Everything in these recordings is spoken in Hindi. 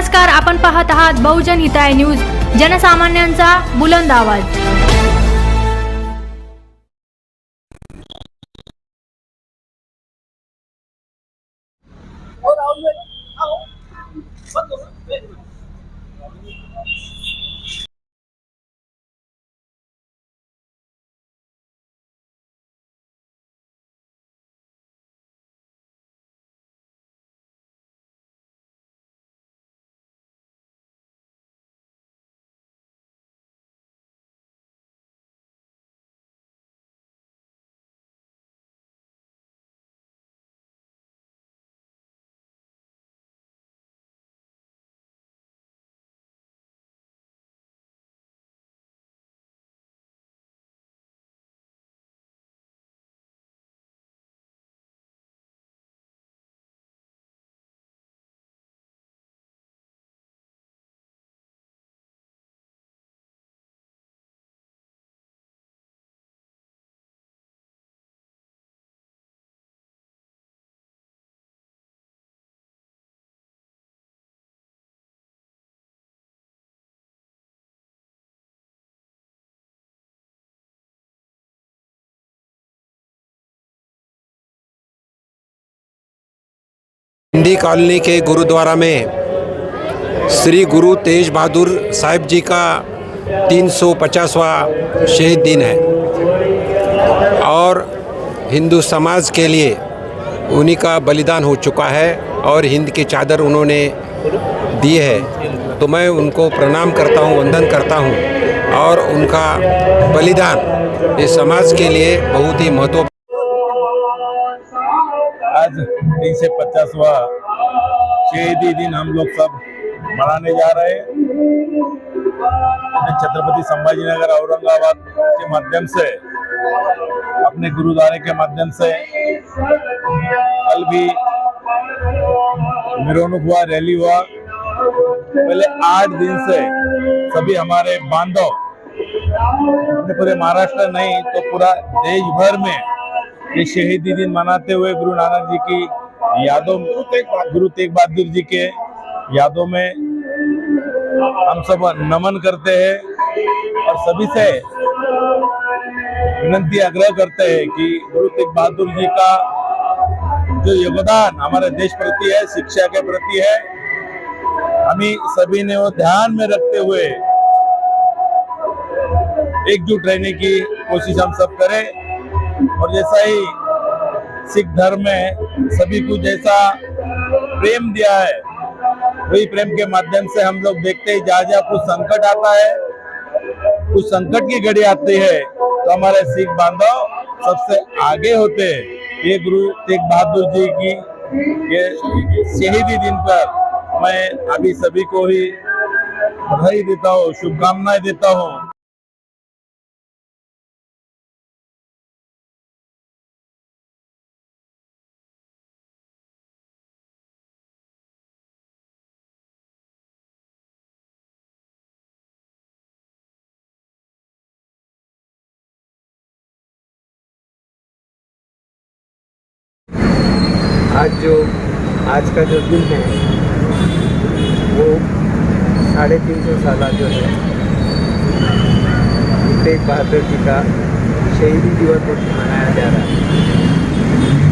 नमस्कार, आपण पाहत आहात बहुजन हिताय न्यूज, जनसामान्यांचा बुलंद आवाज। हिंदी कॉलोनी के गुरुद्वारा में श्री गुरु तेज बहादुर साहिब जी का 350वां शहीद दिन है और हिंदू समाज के लिए उन्हीं का बलिदान हो चुका है और हिंद की चादर उन्होंने दी है। तो मैं उनको प्रणाम करता हूँ, वंदन करता हूँ और उनका बलिदान इस समाज के लिए बहुत ही महत्वपूर्ण। आज 350वां शहीदी दिन हम लोग सब मनाने जा रहे हैं। छत्रपति संभाजीनगर औरंगाबाद के माध्यम से, अपने गुरुद्वारे के माध्यम से कल भी मिरोनुक हुआ, रैली हुआ। पहले 8 दिन से सभी हमारे बांधव अपने पूरे महाराष्ट्र नहीं तो पूरा देश भर में ये शहीदी दिन मनाते हुए गुरु नानक जी की यादों, गुरु तेग बहादुर जी के यादों में हम सब नमन करते हैं और सभी से विनती आग्रह करते हैं कि गुरु तेग बहादुर जी का जो योगदान हमारे देश प्रति है, शिक्षा के प्रति है, हमें सभी ने वो ध्यान में रखते हुए एकजुट रहने की कोशिश हम सब करें। और जैसा ही सिख धर्म में सभी को जैसा प्रेम दिया है, वही प्रेम के माध्यम से हम लोग देखते हैं जहाँ जहाँ कुछ संकट आता है, कुछ संकट की घड़ी आती है, तो हमारे सिख बांधव सबसे आगे होते हैं। ये गुरु तेग बहादुर जी की ये शहीदी दिन पर मैं अभी सभी को ही बधाई देता हूँ, शुभकामनाएं देता हूँ। आज का जो दिन है वो 350 साल जो है तेग बहादुर जी का शहीदी दिवस मनाया जा रहा है।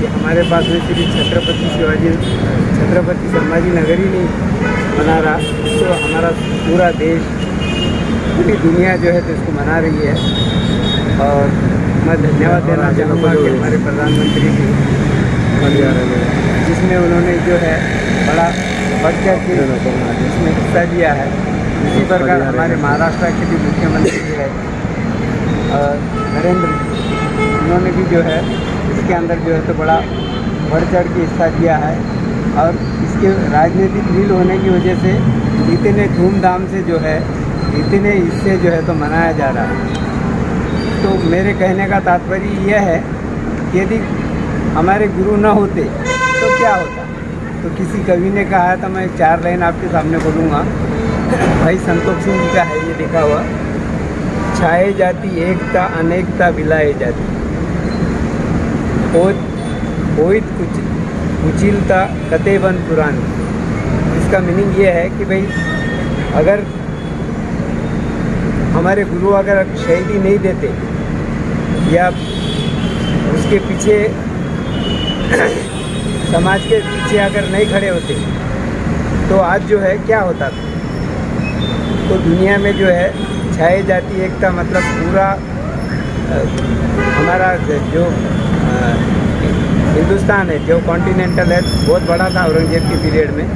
ये हमारे पास में सिर्फ छत्रपति संभाजी नगर ही नहीं मना रहा, तो हमारा पूरा देश, पूरी दुनिया जो है तो इसको मना रही है। और मैं धन्यवाद देना चाहूँगा कि हमारे प्रधानमंत्री जी, जिसमें उन्होंने जो है बड़ा बढ़ चढ़ के इसमें हिस्सा लिया है। इसी प्रकार हमारे महाराष्ट्र के भी मुख्यमंत्री जो है नरेंद्र, उन्होंने भी जो है इसके अंदर जो है तो बड़ा बढ़ चढ़ के हिस्सा लिया है। और इसके राजनीतिक लील होने की वजह से इतने धूमधाम से जो है इतने हिस्से जो है तो मनाया जा रहा है। तो मेरे कहने का तात्पर्य यह है कि यदि हमारे गुरु न होते तो क्या होता। तो किसी कवि ने कहा था, मैं 4 लाइन आपके सामने बोलूँगा। भाई संतोष सिंह जी का है ये लिखा हुआ, छाए जाती एकता अनेकता बिलाए जाती, होइत कुछ कुचिलता कतेबन पुरानी। इसका मीनिंग ये है कि भाई अगर हमारे गुरु अगर शहीदी नहीं देते या उसके पीछे समाज के पीछे अगर नहीं खड़े होते तो आज जो है क्या होता था। तो दुनिया में जो है छाए जाती एकता मतलब पूरा हमारा जो हिंदुस्तान है जो कॉन्टिनेंटल है बहुत बड़ा था औरंगजेब के पीरियड में।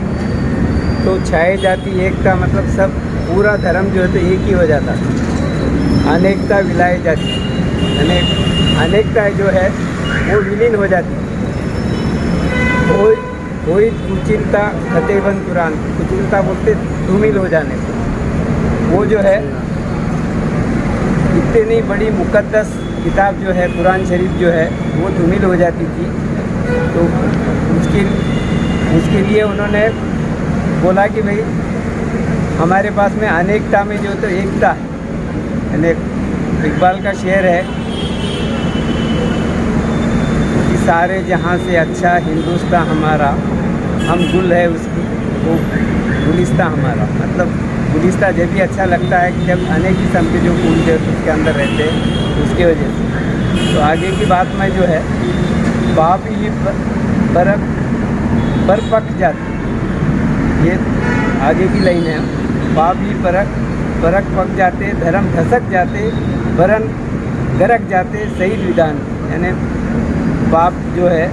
तो छाए जाती एकता मतलब सब पूरा धर्म जो है तो एक ही हो जाता। अनेकता विलाए जाती अनेकता जो है वो विलीन हो जाती। कोई कुचिलता फतेहबंद कुरान, कुचिलता बोलते धूमिल हो जाने को। वो जो है इतनी बड़ी मुकद्दस किताब जो है कुरान शरीफ जो है वो धूमिल हो जाती थी। तो उसके लिए उन्होंने बोला कि भाई हमारे पास में अनेकता में जो तो एकता है। इकबाल का शेर है कि सारे जहाँ से अच्छा हिंदुस्तान हमारा, हम गुल है उसकी वो गुलिस्ता हमारा। मतलब गुलिस्ता जब भी अच्छा लगता है कि जब अनेक किस्म के जो फूल जो उसके अंदर रहते हैं उसकी वजह से। तो आगे की बात में जो है बाप ही पर पक जाती, ये आगे की लाइन है। बाप ही परक पक जाते, धर्म धसक जाते, वरन गरक जाते शहीद विधान। यानी बाप जो है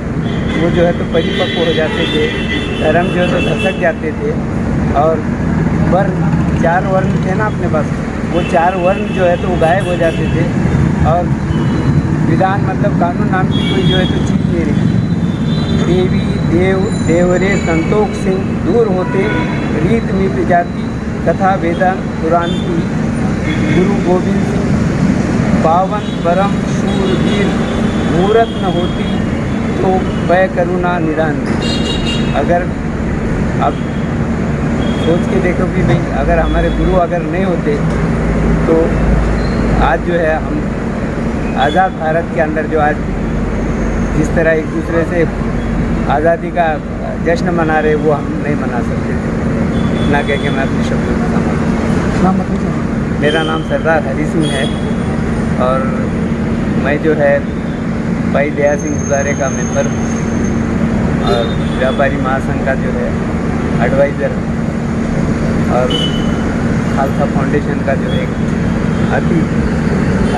वो जो है तो परिपक्व हो जाते थे, धर्म जो है तो धसक जाते थे। और वर्ण 4 वर्ण थे ना अपने पास, वो 4 वर्ण जो है तो वो गायब हो जाते थे। और विधान मतलब कानून नाम की कोई जो है तो चीज़ नहीं रही। देवी देवरे संतोष सिंह दूर होते, रीत नीति जाति कथा वेदांत पुराण की। गुरु गोविंद सिंह पावन परम शूरवीर, मूरत न होती तो वह करुणा निदान। अगर अब सोच के देखो कि भाई अगर हमारे गुरु अगर नहीं होते तो आज जो है हम आज़ाद भारत के अंदर जो आज जिस तरह एक दूसरे से आज़ादी का जश्न मना रहे वो हम नहीं मना सकते थे। इतना कह के मैं अपने शब्दों को समाप्त। मेरा नाम सरदार हरी सिंह है और मैं जो है भाई दया सिंह गुजारे का मेंबर और व्यापारी महासंघ का जो है एडवाइज़र और खालसा फाउंडेशन का जो है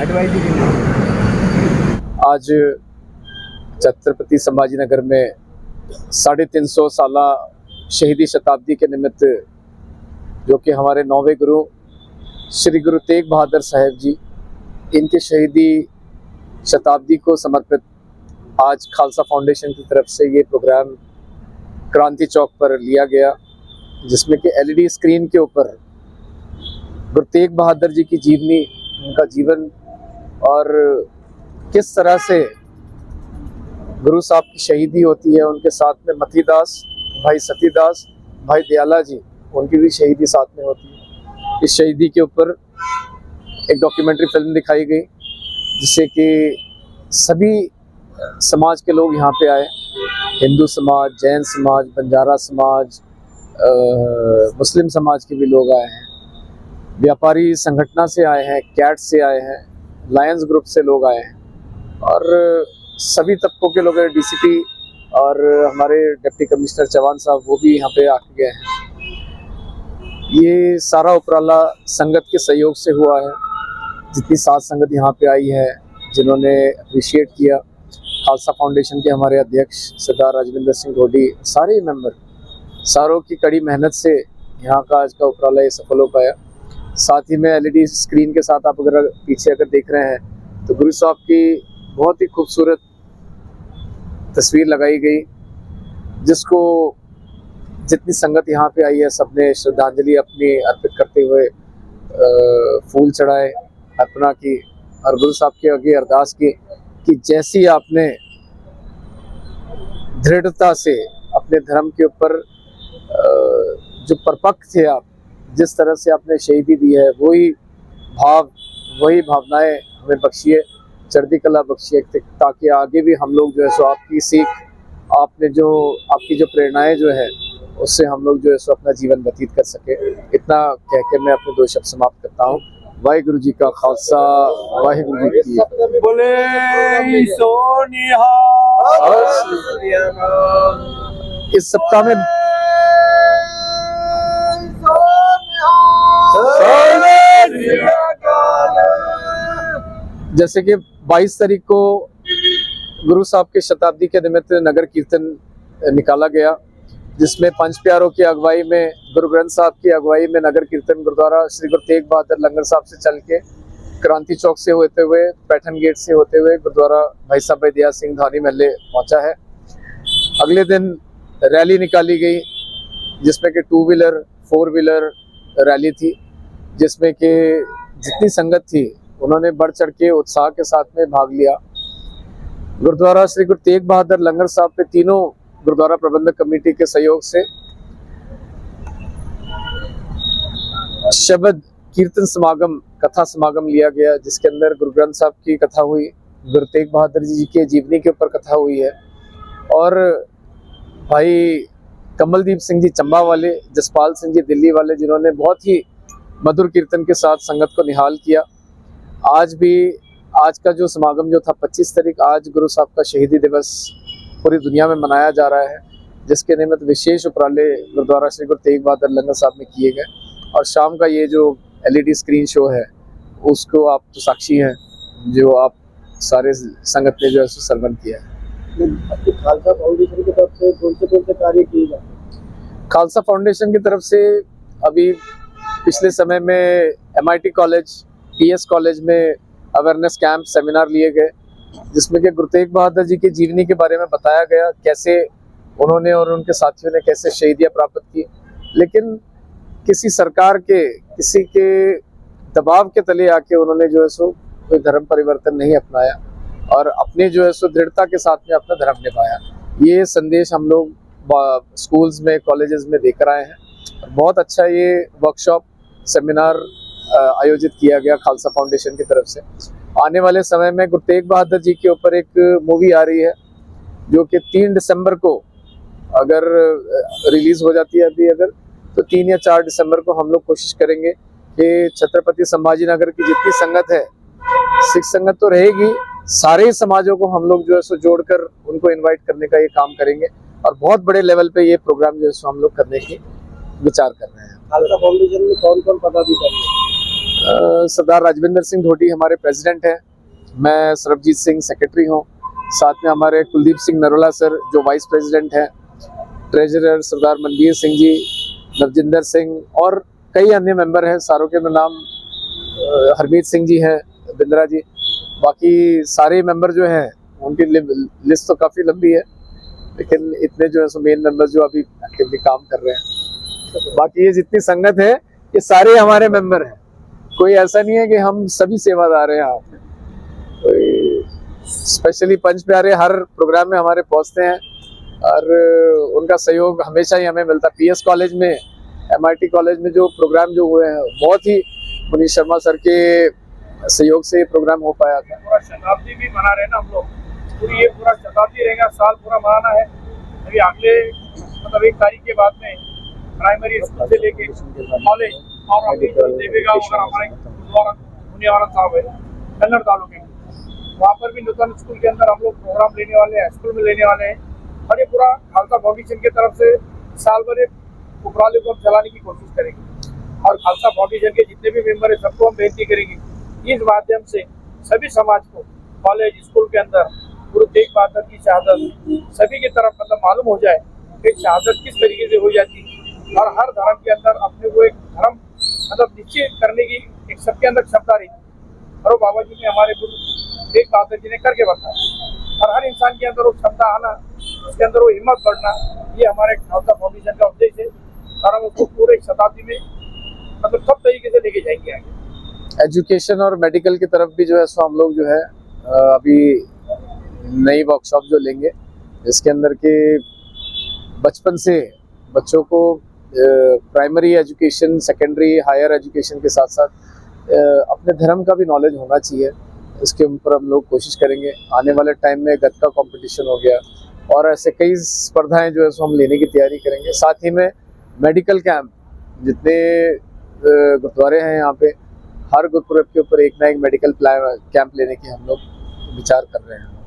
एडवाइजरी में। आज छत्रपति संभाजीनगर में 350 साला शहीदी शताब्दी के निमित्त जो कि हमारे 9वें गुरु श्री गुरु तेग बहादुर साहेब जी, इनके शहीदी शताब्दी को समर्पित आज खालसा फाउंडेशन की तरफ से ये प्रोग्राम क्रांति चौक पर लिया गया, जिसमें कि LED स्क्रीन के ऊपर गुरु तेग बहादुर जी की जीवनी, उनका जीवन और किस तरह से गुरु साहब की शहीदी होती है। उनके साथ में मतीदास, भाई सतीदास, भाई दयाला जी, उनकी भी शहीदी साथ में होती है। इस शहीदी के ऊपर एक डॉक्यूमेंट्री फिल्म दिखाई गई जिससे कि सभी समाज के लोग यहाँ पे आए, हिंदू समाज, जैन समाज, बंजारा समाज, मुस्लिम समाज के भी लोग आए हैं, व्यापारी संगठन से आए हैं, कैट से आए हैं, लायंस ग्रुप से लोग आए हैं और सभी तबकों के लोग हैं। DCP और हमारे डिप्टी कमिश्नर चौहान साहब वो भी यहाँ पे आके गए हैं। ये सारा उपराला संगत के सहयोग से हुआ है। जितनी साथ संगत यहाँ पे आई है, जिन्होंने अप्रिशिएट किया, खालसा फाउंडेशन के हमारे अध्यक्ष सरदार राजविंदर सिंह ढोडी, सारे मेंबर, सारों की कड़ी मेहनत से यहाँ का आज का उपराला ये सफल हो पाया। साथ ही में LED स्क्रीन के साथ आप अगर पीछे अगर देख रहे हैं तो गुरु साहब की बहुत ही खूबसूरत तस्वीर लगाई गई, जिसको जितनी संगत यहाँ पे आई है सबने श्रद्धांजलि अपनी अर्पित करते हुए फूल चढ़ाए, अर्पणा की और गुरु साहब के आगे अरदास की कि जैसी आपने दृढ़ता से अपने धर्म के ऊपर जो परिपक्व थे आप, जिस तरह से आपने शहीदी दी है, वही भाव, वही भावनाएं हमें बख्शिए, चढ़ती कला बख्शिए, ताकि आगे भी हम लोग जो है सो आपकी सीख, आपने जो आपकी जो प्रेरणाएं जो है उससे हम लोग जो है सो अपना जीवन व्यतीत कर सके। इतना कह के मैं अपने 2 शब्द समाप्त करता हूँ। वाहिगुरु जी का खालसा, वाहिगुरु जी की बोले सोनिहा। इस सप्ताह में जैसे कि 22 तारीख को गुरु साहब के शताब्दी के निमित्त नगर कीर्तन निकाला गया, जिसमें पंच प्यारों की अगुवाई में, गुरु ग्रंथ साहब की अगुवाई में नगर कीर्तन गुरुद्वारा श्री गुरु तेग बहादुर लंगर साहब से चल के क्रांति चौक से होते हुए, पैठन गेट से होते हुए गुरुद्वारा भाई साहब भाई दया सिंह धानी महल्ले पहुंचा है। अगले दिन रैली निकाली गई, जिसमें कि 2 व्हीलर 4 व्हीलर रैली थी, जिसमें कि जितनी संगत थी उन्होंने बढ़ चढ़ के उत्साह के साथ में भाग लिया। गुरुद्वारा श्री गुरु तेग बहादुर लंगर साहब पे तीनों गुरुद्वारा प्रबंधक कमेटी के सहयोग से शब्द कीर्तन समागम, कथा समागम लिया गया, जिसके अंदर गुरु ग्रंथ साहब की कथा हुई, गुरु तेग बहादुर जी के जीवनी के ऊपर कथा हुई है, और भाई कमलदीप सिंह जी चंबा वाले, जसपाल सिंह जी दिल्ली वाले, जिन्होंने बहुत ही मधुर कीर्तन के साथ संगत को निहाल किया। आज का जो समागम जो था 25 तारीख, आज गुरु साहब का शहीदी दिवस पूरी दुनिया में मनाया जा रहा है, जिसके निमित्त विशेष उपराले गुरुद्वारा श्री गुरु तेग बहादुर लंगर साहब में किए गए। और शाम का ये जो LED स्क्रीन शो है, उसको आप तो साक्षी हैं, जो आप सारे संगत ने जो है सरवण किया है। खालसा फाउंडेशन की तरफ से कौन से कार्य किए जाते हैं? खालसा फाउंडेशन की तरफ से अभी पिछले समय में MIT कॉलेज, PS कॉलेज में अवेयरनेस कैंप सेमिनार लिए गए, जिसमें कि गुरु तेग बहादुर जी की जीवनी के बारे में बताया गया, कैसे उन्होंने और उनके साथियों ने कैसे शहीदियाँ प्राप्त की, लेकिन किसी सरकार के, किसी के दबाव के तले आके उन्होंने जो है सो कोई धर्म परिवर्तन नहीं अपनाया और अपने जो है सो दृढ़ता के साथ में अपना धर्म निभाया। ये संदेश हम लोग स्कूल्स में, कॉलेजेस में देकर आए हैं। बहुत अच्छा ये वर्कशॉप सेमिनार आयोजित किया गया खालसा फाउंडेशन की तरफ से। आने वाले समय में गुरु तेग बहादुर जी के ऊपर एक मूवी आ रही है, जो कि 3 दिसंबर को अगर रिलीज हो जाती है अभी, अगर तो 3 या 4 दिसंबर को हम लोग कोशिश करेंगे कि छत्रपति संभाजी नगर की जितनी संगत है, सिख संगत तो रहेगी, सारे समाजों को हम लोग जो है सो जोड़कर उनको इनवाइट करने का ये काम करेंगे, और बहुत बड़े लेवल पे ये प्रोग्राम जो है सो हम लोग करने की विचार कर रहे हैं। खालसा फाउंडेशन में कौन कौन पदाधिकारी हैं? सरदार राजविंदर सिंह ढोटी हमारे प्रेसिडेंट हैं, मैं सरबजीत सिंह सेक्रेटरी हूँ, साथ में हमारे कुलदीप सिंह नरोला सर जो वाइस प्रेसिडेंट हैं, ट्रेजरर सरदार मनबीर सिंह जी, नवजिंदर सिंह और कई अन्य मेंबर हैं। सारों के नाम हरमीत सिंह जी हैं, बिंद्रा जी, बाकी सारे मेंबर जो हैं उनकी लिस्ट तो काफ़ी लंबी है, लेकिन इतने जो है सो मेन मेंबर जो अभी एक्टिवली काम कर रहे हैं। बाकी ये जितनी संगत है ये सारे हमारे मेंबर हैं, कोई ऐसा नहीं है कि हम सभी सेवादार हैं यहाँ पे। स्पेशली पंच प्यारे हर प्रोग्राम में हमारे पहुँचते हैं और उनका सहयोग हमेशा ही हमें मिलता है। PS कॉलेज में, MIT कॉलेज में जो प्रोग्राम जो हुए हैं, बहुत ही मनीष शर्मा सर के सहयोग से ये प्रोग्राम हो पाया था। पूरा शताब्दी भी मना रहे ना हम लोग, पूरी ये पूरा शताब्दी रहेगा, साल पूरा मनाना है। अभी अगले 1 तारीख के बाद में प्राइमरी स्कूल से लेके कॉलेज और अभी जो देवेगा वगैरह हमारे मुनियावाला साहब है कन्नड़ तालुके में, वहाँ पर भी नूतन स्कूल के अंदर हम लोग प्रोग्राम लेने वाले हैं, स्कूल में लेने वाले हैं। और ये पूरा खालसा फाउंडेशन की तरफ से साल भर उपराले को हम चलाने की कोशिश करेंगे, और खालसा फाउंडेशन के जितने भी मेंबर हैं सबको हम बेनती करेंगे इस माध्यम से सभी समाज को कॉलेज स्कूल के अंदर गुरु तेग बहादुर की शहादत सभी की तरफ मतलब मालूम हो जाए कि शहादत किस तरीके से हो जाती है, और हर धर्म के अंदर अपने को एक धर्म मतलब निश्चित करने की एक सबके अंदर क्षमता रही, और वो बाबा जी ने हमारे गुरु तेग बहादुर जी ने करके बताया, और हर इंसान के अंदर वो क्षमता आना, उसके अंदर वो हिम्मत बढ़ना, ये हमारे खालसा फाउंडेशन का उद्देश्य है, और हम उसको पूरे शताब्दी में मतलब सब तरीके से लेके जाएंगे आगे। एजुकेशन और मेडिकल की तरफ भी जो है सो हम लोग जो है अभी नई वर्कशॉप जो लेंगे, इसके अंदर के बचपन से बच्चों को primary education, secondary, higher education के साथ साथ अपने धर्म का भी नॉलेज होना चाहिए। इसके ऊपर हम लोग कोशिश करेंगे। आने वाले टाइम में गतका कंपटीशन हो गया, और ऐसे कई स्पर्धाएं जो है सो हम लेने की तैयारी करेंगे। साथ ही में मेडिकल कैंप, जितने गुरुद्वारे हैं यहाँ पे, हर गुरुपुरब के ऊपर एक ना एक मेडिकल कैंप लेने की हम लोग विचार कर रहे हैं।